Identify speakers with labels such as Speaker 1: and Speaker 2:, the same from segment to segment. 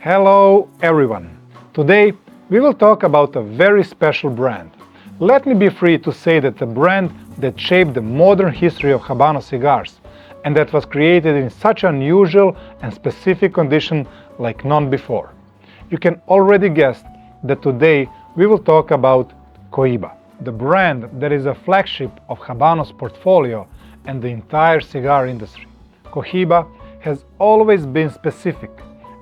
Speaker 1: Hello everyone! Today we will talk about a very special brand. Let me be free to say that the brand that shaped the modern history of Habanos cigars and that was created in such unusual and specific condition like none before. You can already guess that today we will talk about Cohiba, the brand that is a flagship of Habanos portfolio and the entire cigar industry. Cohiba has always been specific,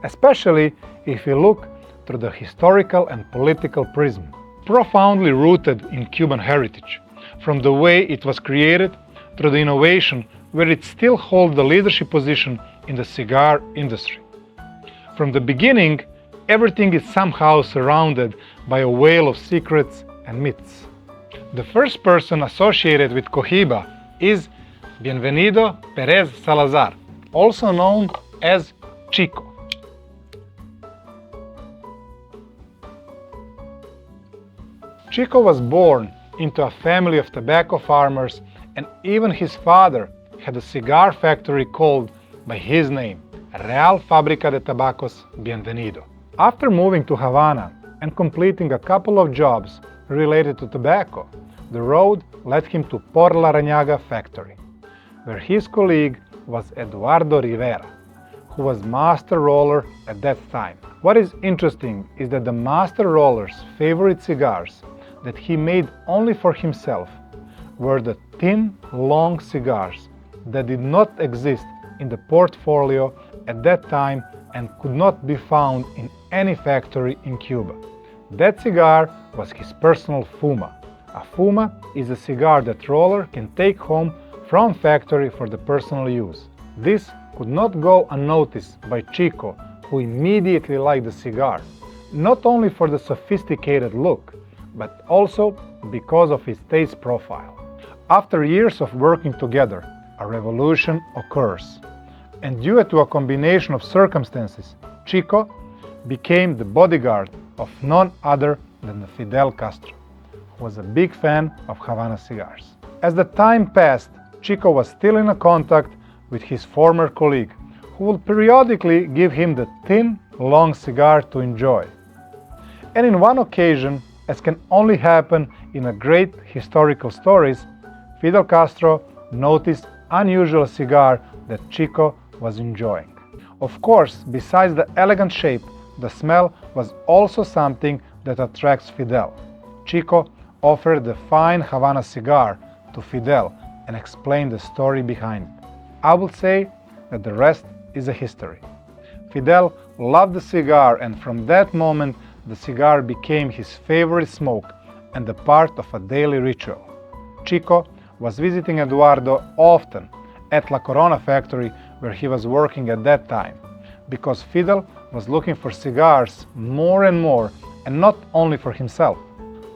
Speaker 1: especially if you look through the historical and political prism. Profoundly rooted in Cuban heritage, from the way it was created through the innovation where it still holds the leadership position in the cigar industry. From the beginning, everything is somehow surrounded by a veil of secrets and myths. The first person associated with Cohiba is Bienvenido Perez Salazar, also known as Chico. Chico was born into a family of tobacco farmers, and even his father had a cigar factory called by his name, Real Fábrica de Tabacos Bienvenido. After moving to Havana and completing a couple of jobs related to tobacco, the road led him to Por La Reñaga factory, where his colleague was Eduardo Rivera, who was master roller at that time. What is interesting is that the master roller's favorite cigars that he made only for himself were the thin, long cigars that did not exist in the portfolio at that time and could not be found in any factory in Cuba. That cigar was his personal fuma. A fuma is a cigar that roller can take home from factory for the personal use. This could not go unnoticed by Chico, who immediately liked the cigar, not only for the sophisticated look, but also because of his taste profile. After years of working together, a revolution occurs, and due to a combination of circumstances, Chico became the bodyguard of none other than the Fidel Castro, who was a big fan of Havana cigars. As the time passed, Chico was still in contact with his former colleague, who would periodically give him the thin, long cigar to enjoy. And in one occasion, as can only happen in a great historical stories, Fidel Castro noticed unusual cigar that Chico was enjoying. Of course, besides the elegant shape, the smell was also something that attracts Fidel. Chico offered the fine Havana cigar to Fidel and explained the story behind it. I would say that the rest is a history. Fidel loved the cigar, and from that moment the cigar became his favorite smoke and a part of a daily ritual. Chico was visiting Eduardo often at La Corona factory where he was working at that time, because Fidel was looking for cigars more and more, and not only for himself.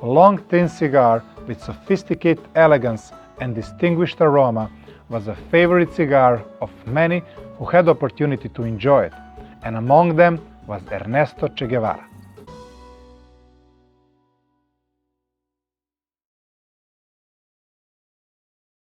Speaker 1: A long thin cigar with sophisticated elegance and distinguished aroma was a favorite cigar of many who had the opportunity to enjoy it, and among them was Ernesto Che Guevara.